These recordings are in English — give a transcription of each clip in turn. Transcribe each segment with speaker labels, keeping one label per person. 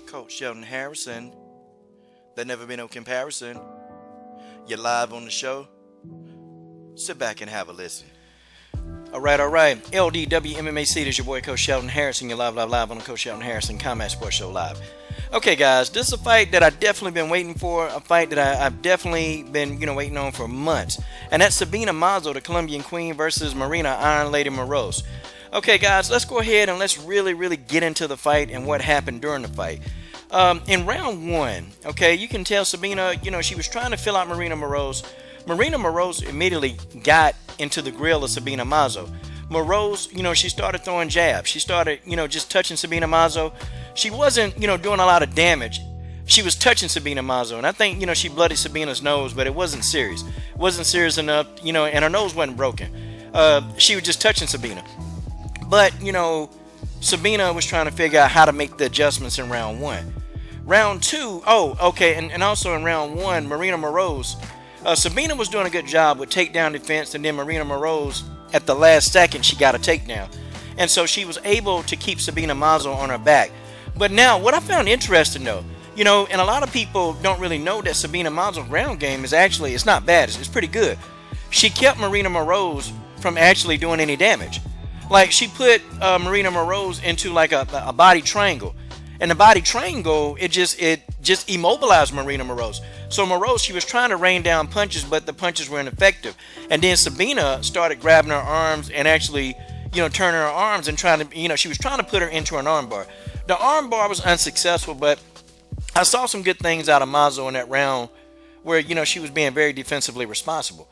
Speaker 1: Coach Sheldon Harrison. There never been no comparison. You're live on the show. Sit back and have a listen. All right. LDW MMAC, this is your boy Coach Sheldon Harrison. You're live on the Coach Sheldon Harrison Combat Sports Show Live. Okay, guys, this is a fight that I've definitely been waiting for. A fight that I've definitely been, waiting on for months. And that's Sabina Mazo, the Colombian Queen, versus Maryna Iron Lady Moroz. Okay, guys, let's go ahead and let's really get into the fight and what happened during the fight. In round one, okay, you can tell Sabina, she was trying to fill out Maryna Moroz. Maryna Moroz immediately got into the grill of Sabina Mazo. Moroz, she started throwing jabs. She started, just touching Sabina Mazo. She wasn't, doing a lot of damage. She was touching Sabina Mazo. And I think, she bloodied Sabina's nose, but it wasn't serious. It wasn't serious enough, and her nose wasn't broken. She was just touching Sabina. But, Sabina was trying to figure out how to make the adjustments in round one. Round two, and also in round one, Maryna Moroz, Sabina was doing a good job with takedown defense, and then Maryna Moroz, at the last second, she got a takedown. And so she was able to keep Sabina Mazo on her back. But now, what I found interesting, though, and a lot of people don't really know that Sabina Mazo's ground game is actually, it's not bad, it's pretty good. She kept Maryna Moroz from actually doing any damage. Like, she put Maryna Moroz into like a body triangle. And the body triangle, it just immobilized Maryna Moroz. So Moroz, she was trying to rain down punches, but the punches were ineffective. And then Sabina started grabbing her arms and actually, turning her arms and trying to, she was trying to put her into an armbar. The armbar was unsuccessful, but I saw some good things out of Mazo in that round where, she was being very defensively responsible.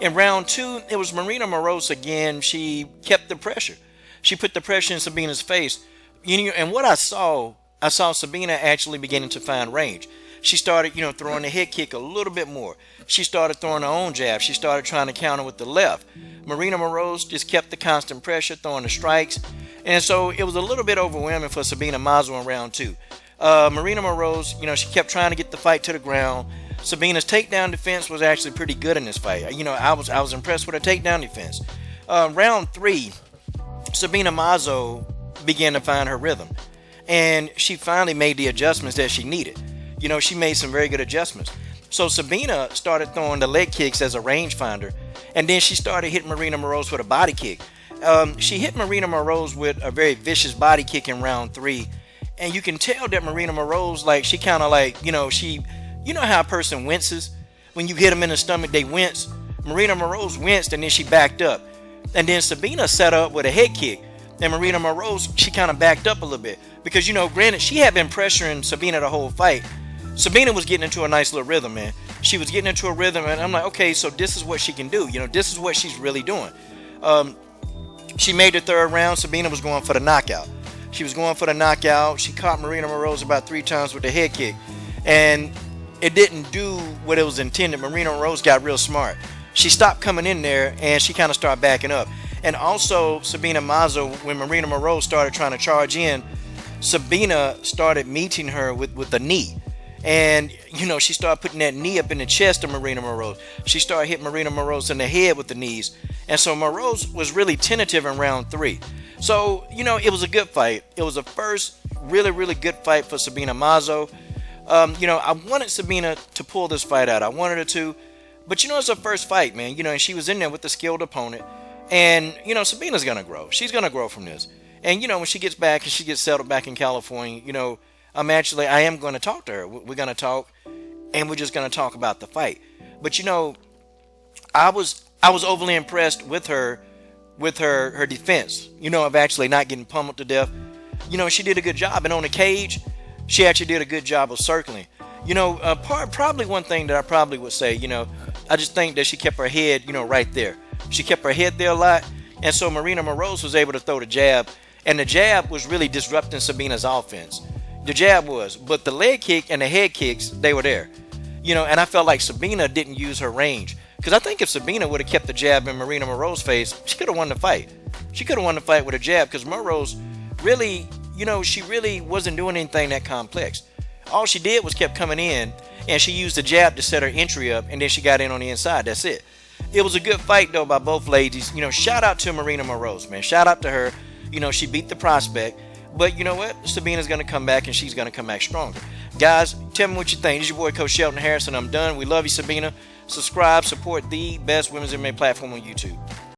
Speaker 1: In round two, it was Maryna Moroz again. She kept the pressure. She put the pressure in Sabina's face. And what I saw Sabina actually beginning to find range. She started, throwing the head kick a little bit more. She started throwing her own jab. She started trying to counter with the left. Maryna Moroz just kept the constant pressure, throwing the strikes. And so it was a little bit overwhelming for Sabina Mazo in round two. Maryna Moroz, she kept trying to get the fight to the ground. Sabina's takedown defense was actually pretty good in this fight. I was impressed with her takedown defense. Round three, Sabina Mazo began to find her rhythm. And she finally made the adjustments that she needed. She made some very good adjustments. So Sabina started throwing the leg kicks as a rangefinder. And then she started hitting Maryna Moroz with a body kick. She hit Maryna Moroz with a very vicious body kick in round three. And you can tell that Maryna Moroz, she kind of she... how a person winces? When you hit them in the stomach, they wince. Maryna Moroz winced and then she backed up. And then Sabina set up with a head kick. And Maryna Moroz, she kind of backed up a little bit. Because, granted, she had been pressuring Sabina the whole fight. Sabina was getting into a nice little rhythm, man. She was getting into a rhythm, and I'm like, okay, so this is what she can do. This is what she's really doing. She made the third round. Sabina was going for the knockout. She was going for the knockout. She caught Maryna Moroz about 3 times with the head kick. And it didn't do what it was intended. Maryna Moroz got real smart. She stopped coming in there, and she kind of started backing up. And also, Sabina Mazo, when Maryna Moroz started trying to charge in, Sabina started meeting her with a knee. And, she started putting that knee up in the chest of Maryna Moroz. She started hitting Maryna Moroz in the head with the knees. And so Moroz was really tentative in round three. So, it was a good fight. It was a first really good fight for Sabina Mazo. I wanted Sabina to pull this fight out. I wanted her to. But, it's her first fight, man. And she was in there with a skilled opponent. And, Sabina's going to grow. She's going to grow from this. And, when she gets back and she gets settled back in California, I am going to talk to her. We're going to talk, and we're just going to talk about the fight. But, I was overly impressed with her defense, of actually not getting pummeled to death. She did a good job. And on the cage, she actually did a good job of circling. Probably one thing that I probably would say, I just think that she kept her head, right there. She kept her head there a lot. And so Maryna Moroz was able to throw the jab. And the jab was really disrupting Sabina's offense. The jab was. But the leg kick and the head kicks, they were there. And I felt like Sabina didn't use her range. Because I think if Sabina would have kept the jab in Maryna Moroz's face, she could have won the fight. She could have won the fight with a jab. Because Moroz really, she really wasn't doing anything that complex. All she did was kept coming in. And she used the jab to set her entry up. And then she got in on the inside. That's it. It was a good fight, though, by both ladies. Shout out to Maryna Moroz, man. Shout out to her. She beat the prospect. But you know what? Sabina's going to come back, and she's going to come back stronger. Guys, tell me what you think. This is your boy, Coach Shelton Harrison. I'm done. We love you, Sabina. Subscribe, support the best women's MMA platform on YouTube.